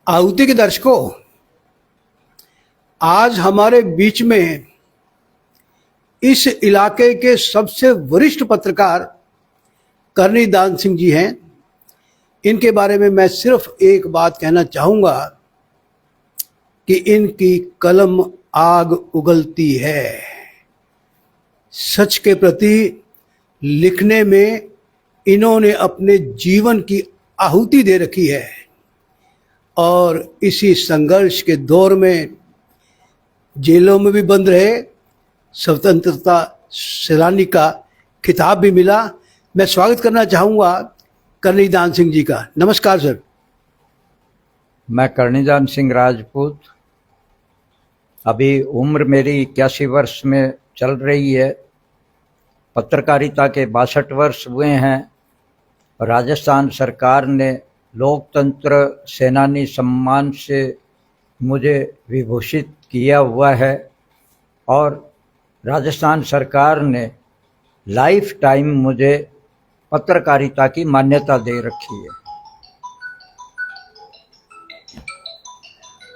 आहुति के दर्शकों, आज हमारे बीच में इस इलाके के सबसे वरिष्ठ पत्रकार करनी दान सिंह जी हैं। इनके बारे में मैं सिर्फ एक बात कहना चाहूँगा कि इनकी कलम आग उगलती है। सच के प्रति लिखने में इन्होंने अपने जीवन की आहुति दे रखी है और इसी संघर्ष के दौर में जेलों में भी बंद रहे, स्वतंत्रता सेनानी का खिताब भी मिला। मैं स्वागत करना चाहूँगा करनीदान सिंह जी का। नमस्कार सर। मैं करनीदान सिंह राजपूत। अभी उम्र मेरी 81 वर्ष में चल रही है। पत्रकारिता के 62 वर्ष हुए हैं। राजस्थान सरकार ने लोकतंत्र सेनानी सम्मान से मुझे विभूषित किया हुआ है और राजस्थान सरकार ने लाइफ टाइम मुझे पत्रकारिता की मान्यता दे रखी है।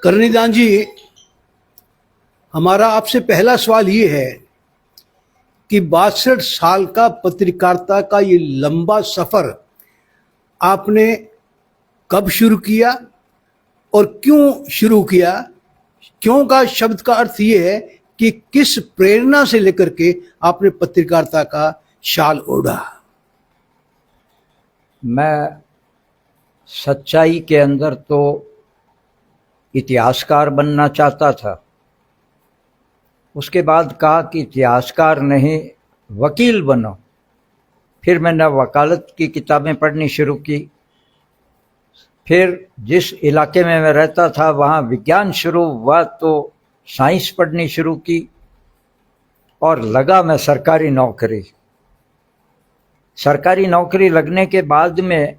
करनीदान जी, हमारा आपसे पहला सवाल ये है कि 62 साल का पत्रकारिता का ये लंबा सफर आपने कब शुरू किया और क्यों शुरू किया? क्यों का शब्द का अर्थ ये है कि किस प्रेरणा से लेकर के आपने पत्रकारिता का शाल ओढ़ा? मैं सच्चाई के अंदर तो इतिहासकार बनना चाहता था। उसके बाद कहा कि इतिहासकार नहीं, वकील बनो। फिर मैंने वकालत की किताबें पढ़नी शुरू की। फिर जिस इलाके में मैं रहता था वहाँ विज्ञान शुरू हुआ तो साइंस पढ़नी शुरू की और लगा मैं सरकारी नौकरी लगने के बाद में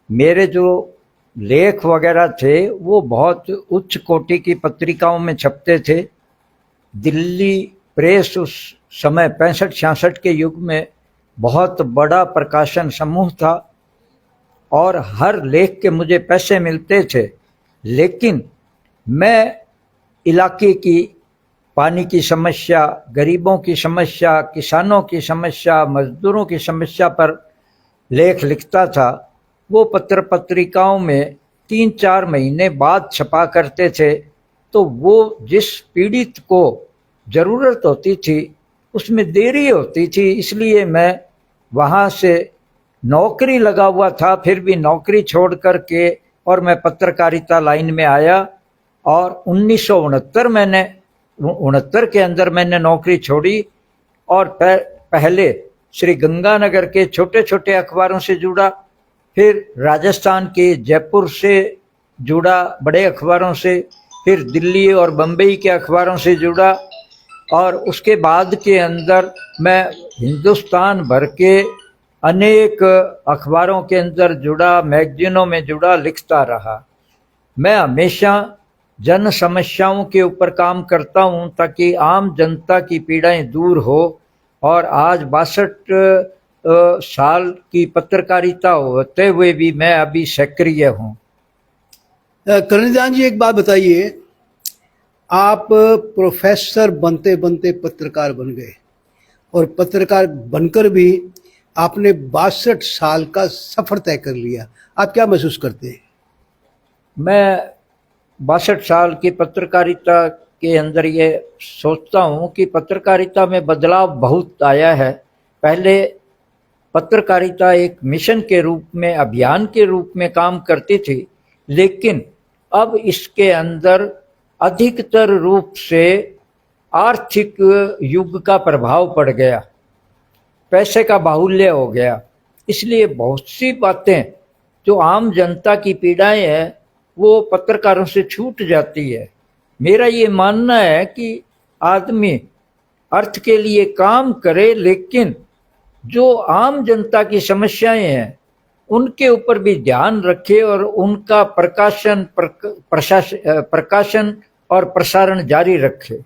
मेरे जो लेख वगैरह थे वो बहुत उच्च कोटि की पत्रिकाओं में छपते थे। दिल्ली प्रेस उस समय 65-66 के युग में बहुत बड़ा प्रकाशन समूह था और हर लेख के मुझे पैसे मिलते थे। लेकिन मैं इलाके की पानी की समस्या, गरीबों की समस्या, किसानों की समस्या, मजदूरों की समस्या पर लेख लिखता था। वो पत्रिकाओं में 3-4 महीने बाद छपा करते थे, तो वो जिस पीड़ित को ज़रूरत होती थी उसमें देरी होती थी। इसलिए मैं वहाँ से नौकरी लगा हुआ था, फिर भी नौकरी छोड़ कर के और मैं पत्रकारिता लाइन में आया और 1969 के अंदर मैंने नौकरी छोड़ी और पहले श्री गंगानगर के छोटे छोटे अखबारों से जुड़ा, फिर राजस्थान के जयपुर से जुड़ा बड़े अखबारों से, फिर दिल्ली और बम्बई के अखबारों से जुड़ा और उसके बाद के अंदर मैं हिंदुस्तान भर के अनेक अखबारों के अंदर जुड़ा, मैगजीनों में जुड़ा, लिखता रहा। मैं हमेशा जन समस्याओं के ऊपर काम करता हूं ताकि आम जनता की पीड़ाएं दूर हो और आज 62 साल की पत्रकारिता होते हुए भी मैं अभी सक्रिय हूं। करनीदान जी, एक बात बताइए, आप प्रोफेसर बनते बनते पत्रकार बन गए और पत्रकार बनकर भी आपने 62 साल का सफर तय कर लिया। आप क्या महसूस करते हैं? मैं 62 साल की पत्रकारिता के अंदर ये सोचता हूँ कि पत्रकारिता में बदलाव बहुत आया है। पहले पत्रकारिता एक मिशन के रूप में, अभियान के रूप में काम करती थी, लेकिन अब इसके अंदर अधिकतर रूप से आर्थिक युग का प्रभाव पड़ गया, पैसे का बाहुल्य हो गया। इसलिए बहुत सी बातें जो आम जनता की पीड़ाएं हैं वो पत्रकारों से छूट जाती है। मेरा ये मानना है कि आदमी अर्थ के लिए काम करे, लेकिन जो आम जनता की समस्याएं हैं उनके ऊपर भी ध्यान रखे और उनका प्रकाशन और प्रसारण जारी रखे।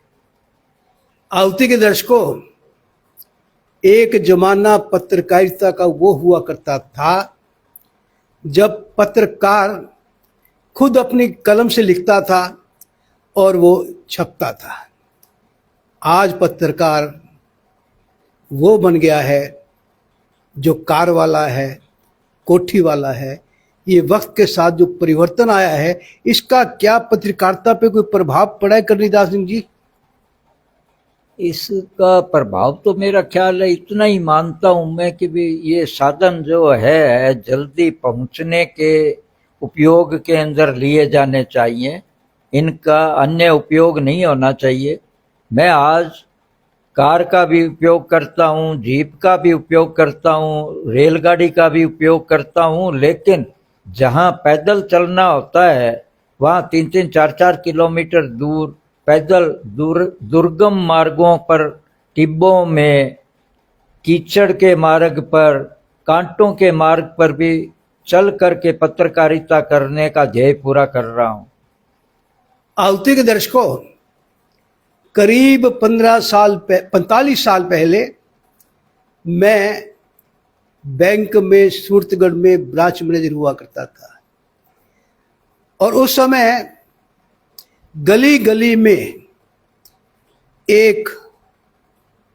आहुति के दर्शकों, एक जमाना पत्रकारिता का वो हुआ करता था जब पत्रकार खुद अपनी कलम से लिखता था और वो छपता था। आज पत्रकार वो बन गया है जो कार वाला है, कोठी वाला है। ये वक्त के साथ जो परिवर्तन आया है, इसका क्या पत्रकारिता पे कोई प्रभाव पड़ा है करनीदास सिंह जी? इसका प्रभाव तो मेरा ख्याल है, इतना ही मानता हूं मैं कि भी ये साधन जो है जल्दी पहुंचने के उपयोग के अंदर लिए जाने चाहिए, इनका अन्य उपयोग नहीं होना चाहिए। मैं आज कार का भी उपयोग करता हूं, जीप का भी उपयोग करता हूं, रेलगाड़ी का भी उपयोग करता हूं, लेकिन जहां पैदल चलना होता है वहां 3-3, 4-4 किलोमीटर दूर पैदल दुर्गम मार्गों पर, टिब्बों में, कीचड़ के मार्ग पर, कांटों के मार्ग पर भी चल करके पत्रकारिता करने का ध्येय पूरा कर रहा हूं। आवती के दर्शकों, करीब 45 साल पहले मैं बैंक में सूरतगढ़ में ब्रांच मैनेजर हुआ करता था और उस समय गली गली में एक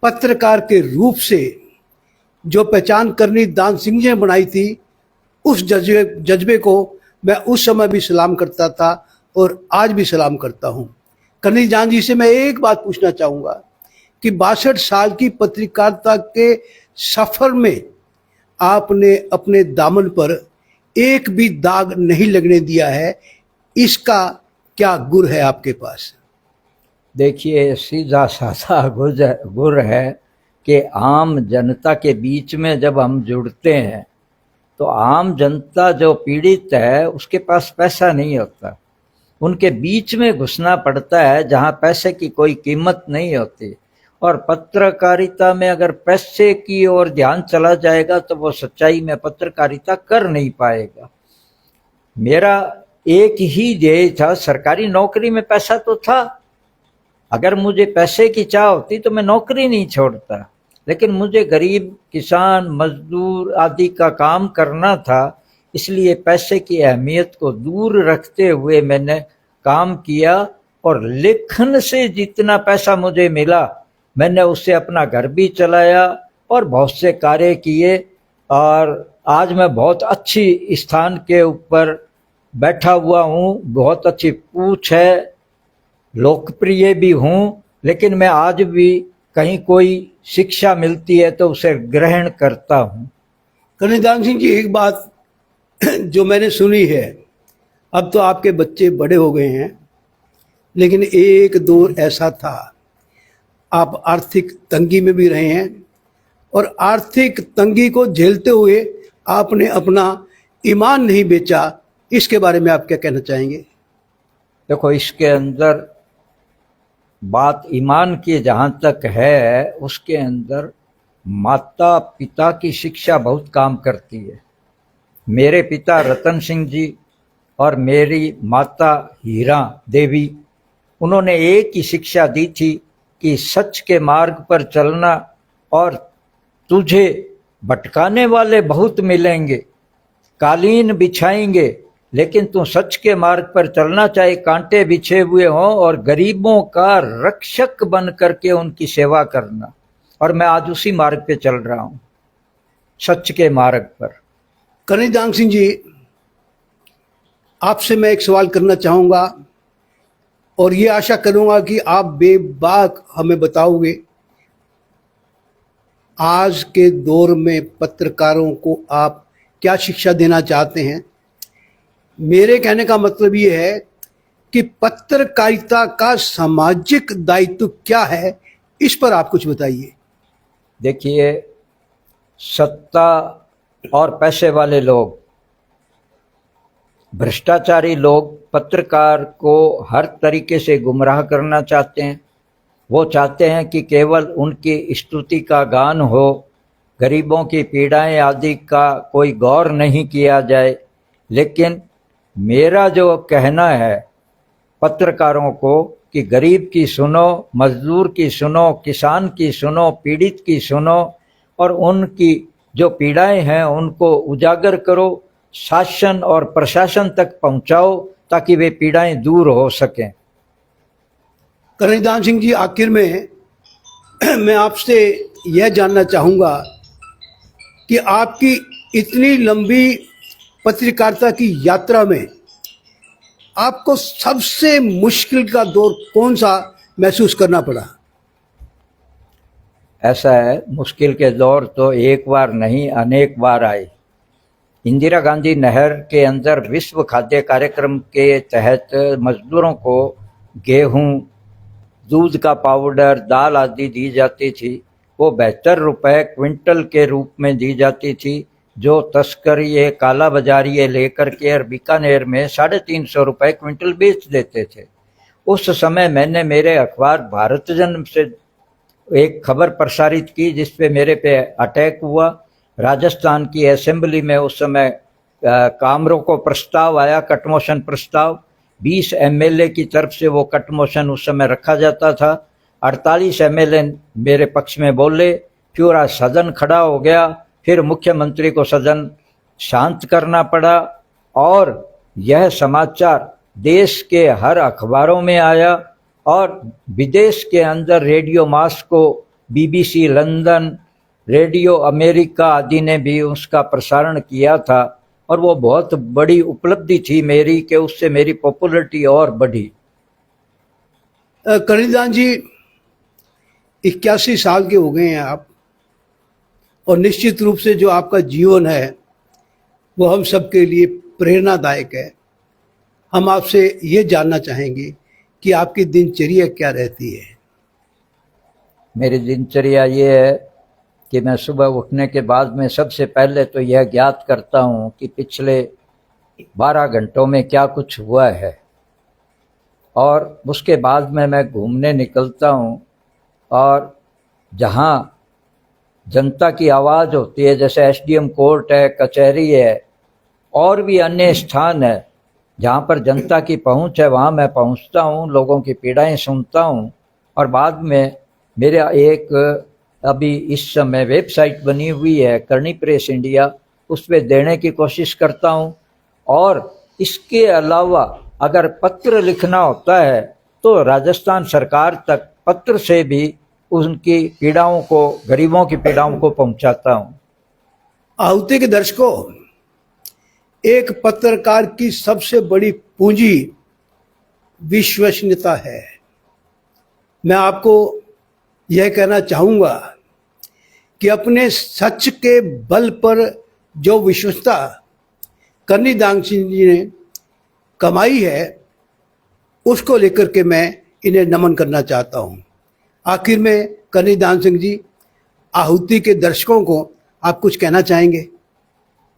पत्रकार के रूप से जो पहचान करनीदास सिंह जी ने बनाई थी, उस जज्बे को मैं उस समय भी सलाम करता था और आज भी सलाम करता हूं। करनीदास जी से मैं एक बात पूछना चाहूँगा कि 62 साल की पत्रकारिता के सफ़र में आपने अपने दामन पर एक भी दाग नहीं लगने दिया है, इसका क्या गुर है आपके पास? देखिए, सीधा साधा गुर है कि आम जनता के बीच में जब हम जुड़ते हैं तो आम जनता जो पीड़ित है उसके पास पैसा नहीं होता, उनके बीच में घुसना पड़ता है जहां पैसे की कोई कीमत नहीं होती। और पत्रकारिता में अगर पैसे की ओर ध्यान चला जाएगा तो वो सच्चाई में पत्रकारिता कर नहीं पाएगा। मेरा एक ही ध्येय था, सरकारी नौकरी में पैसा तो था, अगर मुझे पैसे की चाह होती तो मैं नौकरी नहीं छोड़ता, लेकिन मुझे गरीब, किसान, मजदूर आदि का काम करना था, इसलिए पैसे की अहमियत को दूर रखते हुए मैंने काम किया और लेखन से जितना पैसा मुझे मिला मैंने उससे अपना घर भी चलाया और बहुत से कार्य किए। और आज मैं बहुत अच्छी स्थान के ऊपर बैठा हुआ हूँ, बहुत अच्छी पूछ है, लोकप्रिय भी हूँ, लेकिन मैं आज भी कहीं कोई शिक्षा मिलती है तो उसे ग्रहण करता हूँ। करनीदास सिंह जी, एक बात जो मैंने सुनी है, अब तो आपके बच्चे बड़े हो गए हैं, लेकिन एक दौर ऐसा था, आप आर्थिक तंगी में भी रहे हैं और आर्थिक तंगी को झेलते हुए आपने अपना ईमान नहीं बेचा। इसके बारे में आप क्या कहना चाहेंगे? देखो, इसके अंदर बात ईमान की जहाँ तक है, उसके अंदर माता पिता की शिक्षा बहुत काम करती है। मेरे पिता रतन सिंह जी और मेरी माता हीरा देवी, उन्होंने एक ही शिक्षा दी थी कि सच के मार्ग पर चलना, और तुझे भटकाने वाले बहुत मिलेंगे, कालीन बिछाएंगे, लेकिन तू सच के मार्ग पर चलना, चाहे कांटे बिछे हुए हों, और गरीबों का रक्षक बन करके उनकी सेवा करना। और मैं आज उसी मार्ग पे चल रहा हूं, सच के मार्ग पर। करनीदास सिंह जी, आपसे मैं एक सवाल करना चाहूँगा और ये आशा करूँगा कि आप बेबाक हमें बताओगे, आज के दौर में पत्रकारों को आप क्या शिक्षा देना चाहते हैं? मेरे कहने का मतलब ये है कि पत्रकारिता का सामाजिक दायित्व क्या है, इस पर आप कुछ बताइए। देखिए, सत्ता और पैसे वाले लोग, भ्रष्टाचारी लोग पत्रकार को हर तरीके से गुमराह करना चाहते हैं। वो चाहते हैं कि केवल उनकी स्तुति का गान हो, गरीबों की पीड़ाएं आदि का कोई गौर नहीं किया जाए। लेकिन मेरा जो कहना है पत्रकारों को कि गरीब की सुनो, मजदूर की सुनो, किसान की सुनो, पीड़ित की सुनो, और उनकी जो पीड़ाएं हैं उनको उजागर करो, शासन और प्रशासन तक पहुंचाओ, ताकि वे पीड़ाएं दूर हो सकें। कन्हैयादान सिंह जी, आखिर में मैं आपसे यह जानना चाहूँगा कि आपकी इतनी लंबी पत्रकारिता की यात्रा में आपको सबसे मुश्किल का दौर कौन सा महसूस करना पड़ा? ऐसा है, मुश्किल के दौर तो एक बार नहीं अनेक बार आए। इंदिरा गांधी नहर के अंदर विश्व खाद्य कार्यक्रम के तहत मजदूरों को गेहूं, दूध का पाउडर, दाल आदि दी जाती थी। वो 72 रुपये क्विंटल के रूप में दी जाती थी, जो तस्कर ये काला बाजारी ये लेकर के और बीकानेर में 350 रुपये क्विंटल बेच देते थे। उस समय मैंने मेरे अखबार भारत जन से एक खबर प्रसारित की जिसपे मेरे पे अटैक हुआ। राजस्थान की असेंबली में उस समय कामरों को प्रस्ताव आया, कटमोशन प्रस्ताव। 20 एमएलए की तरफ से वो कटमोशन उस समय रखा जाता था। 48 एमएलए मेरे पक्ष में बोले, पूरा सदन खड़ा हो गया। फिर मुख्यमंत्री को सदन शांत करना पड़ा और यह समाचार देश के हर अखबारों में आया और विदेश के अंदर radio Moscow, BBC London, radio America आदि ने भी उसका प्रसारण किया था। और वो बहुत बड़ी उपलब्धि थी मेरी कि उससे मेरी पॉपुलैरिटी और बढ़ी। कन्हैयादान जी, 81 साल के हो गए हैं आप, और निश्चित रूप से जो आपका जीवन है वो हम सबके लिए प्रेरणादायक है। हम आपसे ये जानना चाहेंगे कि आपकी दिनचर्या क्या रहती है? मेरी दिनचर्या ये है कि मैं सुबह उठने के बाद में सबसे पहले तो यह ज्ञात करता हूँ कि पिछले 12 घंटों में क्या कुछ हुआ है, और उसके बाद में मैं घूमने निकलता हूँ। और जहाँ जनता की आवाज़ होती है, जैसे एसडीएम कोर्ट है, कचहरी है, और भी अन्य स्थान है जहाँ पर जनता की पहुँच है, वहाँ मैं पहुँचता हूँ, लोगों की पीड़ाएं सुनता हूँ। और बाद में मेरा एक अभी इस समय वेबसाइट बनी हुई है करनी प्रेस इंडिया, उस पर देने की कोशिश करता हूँ। और इसके अलावा अगर पत्र लिखना होता है तो राजस्थान सरकार तक पत्र से भी उनकी पीड़ाओं को, गरीबों की पीड़ाओं को पहुँचाता हूँ। आहुति के दर्शकों, एक पत्रकार की सबसे बड़ी पूंजी विश्वसनीयता है। मैं आपको यह कहना चाहूँगा कि अपने सच के बल पर जो विश्वसनीयता कन्हैयादान सिंह जी ने कमाई है, उसको लेकर के मैं इन्हें नमन करना चाहता हूँ। आखिर में कन्हैयादान सिंह जी, आहुति के दर्शकों को आप कुछ कहना चाहेंगे?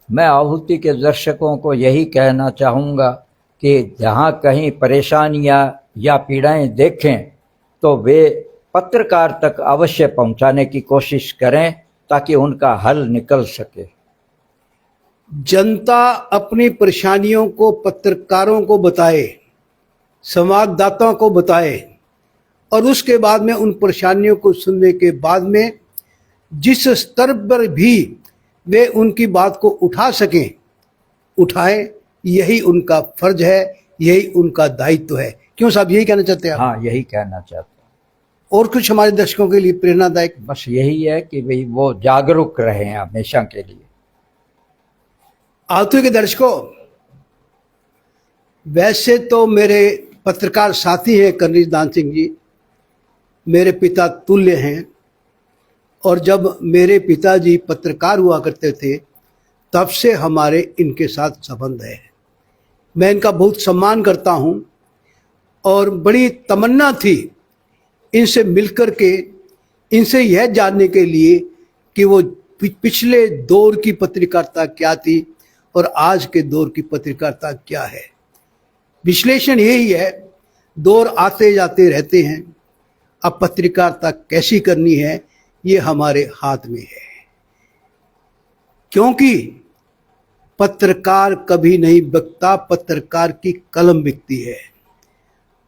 मैं आहुति के दर्शकों को यही कहना चाहूँगा कि जहाँ कहीं परेशानियाँ या पीड़ाएं देखें तो वे पत्रकार तक अवश्य पहुँचाने की कोशिश करें ताकि उनका हल निकल सके। जनता अपनी परेशानियों को पत्रकारों को बताए, संवाददाताओं को बताए, और उसके बाद में उन परेशानियों को सुनने के बाद में जिस स्तर पर भी वे उनकी बात को उठा सकें, उठाएं। यही उनका फर्ज है, यही उनका दायित्व है। क्यों साहब, यही कहना चाहते हैं आप? हाँ, यही कहना चाहता हूँ। और कुछ हमारे दर्शकों के लिए प्रेरणादायक? बस यही है कि भाई वो जागरूक रहें हमेशा के लिए। आहुति के दर्शकों, वैसे तो मेरे पत्रकार साथी हैं कन्हैयादान सिंह जी, मेरे पिता तुल्य हैं, और जब मेरे पिताजी पत्रकार हुआ करते थे तब से हमारे इनके साथ संबंध है। मैं इनका बहुत सम्मान करता हूं और बड़ी तमन्ना थी इनसे मिलकर के, इनसे यह जानने के लिए कि वो पिछले दौर की पत्रकारिता क्या थी और आज के दौर की पत्रकारिता क्या है। विश्लेषण यही है, दौर आते जाते रहते हैं, अब पत्रकारिता कैसी करनी है ये हमारे हाथ में है। क्योंकि पत्रकार कभी नहीं बिकता, पत्रकार की कलम बिकती है।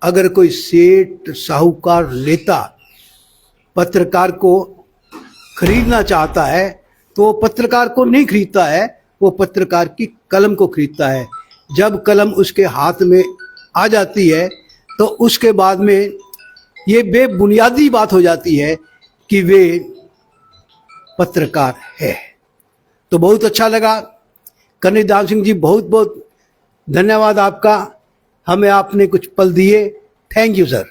अगर कोई सेठ, साहूकार, नेता पत्रकार को खरीदना चाहता है तो वो पत्रकार को नहीं खरीदता है, वो पत्रकार की कलम को खरीदता है। जब कलम उसके हाथ में आ जाती है तो उसके बाद में ये बेबुनियादी बात हो जाती है कि वे पत्रकार है। तो बहुत अच्छा लगा। कर्नल दान सिंह जी, बहुत बहुत धन्यवाद आपका, हमें आपने कुछ पल दिए। Thank you sir.